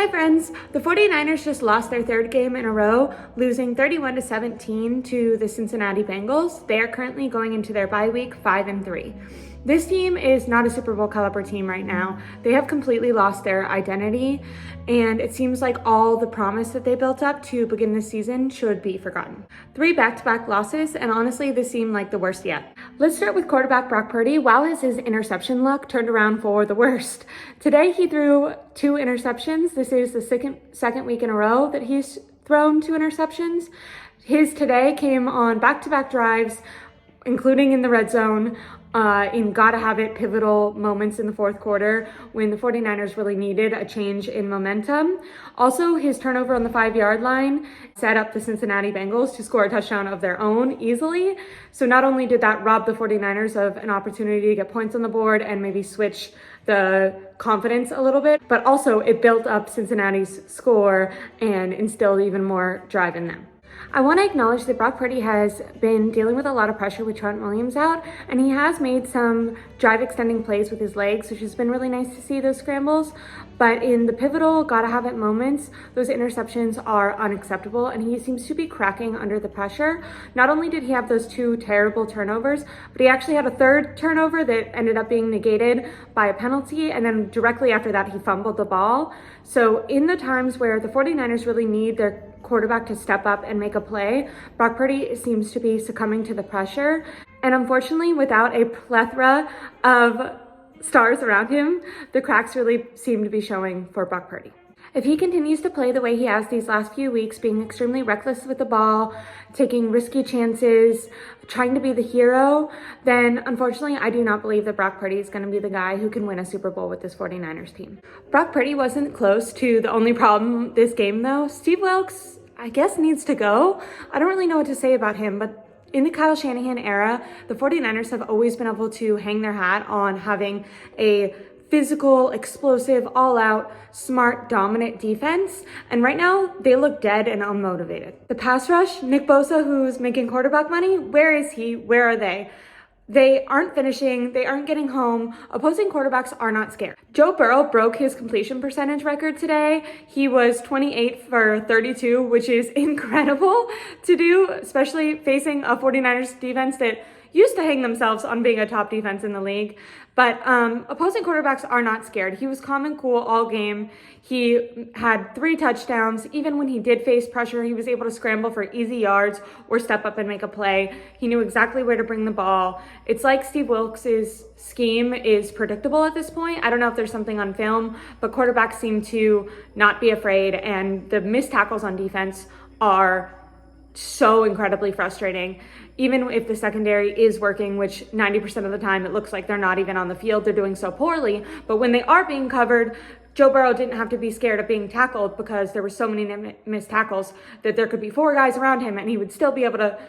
Hi friends, the 49ers just lost their third game in a row, losing 31-17 to the Cincinnati Bengals. They are currently going into their bye week 5-3. This team is not a Super Bowl caliber team right now. They have completely lost their identity, and it seems like all the promise that they built up to begin this season should be forgotten. 3 back-to-back losses, and honestly, this seemed like the worst yet. Let's start with quarterback Brock Purdy. While his interception luck turned around for the worst, today he threw 2 interceptions. This is the second week in a row that he's thrown 2 interceptions. His today came on back-to-back drives, including in the red zone, in gotta-have-it pivotal moments in the fourth quarter when the 49ers really needed a change in momentum. Also, his turnover on the 5-yard line set up the Cincinnati Bengals to score a touchdown of their own easily. So not only did that rob the 49ers of an opportunity to get points on the board and maybe switch the confidence a little bit, but also it built up Cincinnati's score and instilled even more drive in them. I want to acknowledge that Brock Purdy has been dealing with a lot of pressure with Trent Williams out, and he has made some drive extending plays with his legs, which has been really nice to see those scrambles. But in the pivotal gotta have it moments, those interceptions are unacceptable, and he seems to be cracking under the pressure. Not only did he have those 2 terrible turnovers, but he actually had a 3rd turnover that ended up being negated by a penalty, and then directly after that he fumbled the ball. So in the times where the 49ers really need their quarterback to step up and make a play, Brock Purdy seems to be succumbing to the pressure. And unfortunately, without a plethora of stars around him, the cracks really seem to be showing for Brock Purdy. If he continues to play the way he has these last few weeks, being extremely reckless with the ball, taking risky chances, trying to be the hero, then unfortunately, I do not believe that Brock Purdy is going to be the guy who can win a Super Bowl with this 49ers team. Brock Purdy wasn't close to the only problem this game though. Steve Wilks, I guess, needs to go. I don't really know what to say about him, but in the Kyle Shanahan era, the 49ers have always been able to hang their hat on having a physical, explosive, all-out, smart, dominant defense. And right now, they look dead and unmotivated. The pass rush, Nick Bosa, who's making quarterback money, where is he? Where are they? They aren't finishing, they aren't getting home. Opposing quarterbacks are not scared. Joe Burrow broke his completion percentage record today. He was 28 for 32, which is incredible to do, especially facing a 49ers defense that used to hang themselves on being a top defense in the league. But opposing quarterbacks are not scared. He was calm and cool all game. He had 3 touchdowns. Even when he did face pressure, he was able to scramble for easy yards or step up and make a play. He knew exactly where to bring the ball. It's like Steve Wilks' scheme is predictable at this point. I don't know if there's something on film, but quarterbacks seem to not be afraid, and the missed tackles on defense are so incredibly frustrating. Even if the secondary is working, which 90% of the time it looks like they're not even on the field, they're doing so poorly. But when they are being covered, Joe Burrow didn't have to be scared of being tackled because there were so many missed tackles that there could be 4 guys around him and he would still be able to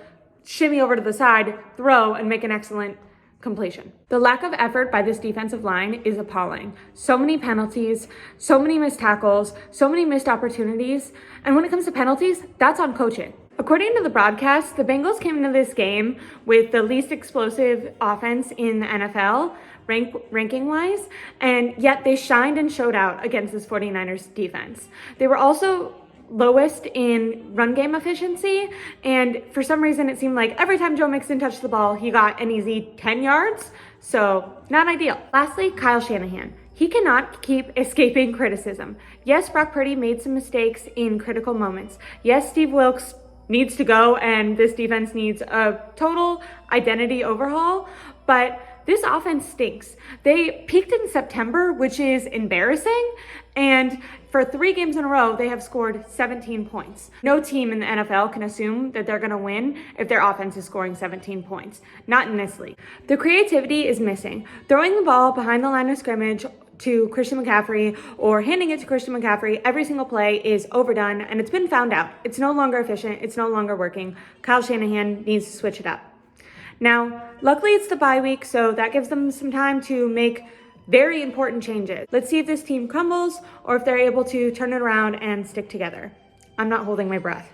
shimmy over to the side, throw, and make an excellent completion. The lack of effort by this defensive line is appalling. So many penalties, so many missed tackles, so many missed opportunities. And when it comes to penalties, that's on coaching. According to the broadcast, the Bengals came into this game with the least explosive offense in the NFL, ranking-wise, and yet they shined and showed out against this 49ers defense. They were also lowest in run game efficiency, and for some reason it seemed like every time Joe Mixon touched the ball, he got an easy 10 yards, so not ideal. Lastly, Kyle Shanahan. He cannot keep escaping criticism. Yes, Brock Purdy made some mistakes in critical moments. Yes, Steve Wilks needs to go and this defense needs a total identity overhaul, but this offense stinks. They peaked in September, which is embarrassing, and for 3 games in a row, they have scored 17 points. No team in the NFL can assume that they're gonna win if their offense is scoring 17 points. Not in this league. The creativity is missing. Throwing the ball behind the line of scrimmage to Christian McCaffrey or handing it to Christian McCaffrey every single play is overdone, and it's been found out. It's no longer efficient. It's no longer working. Kyle Shanahan needs to switch it up. Now, luckily it's the bye week, so that gives them some time to make very important changes. Let's see if this team crumbles or if they're able to turn it around and stick together. I'm not holding my breath.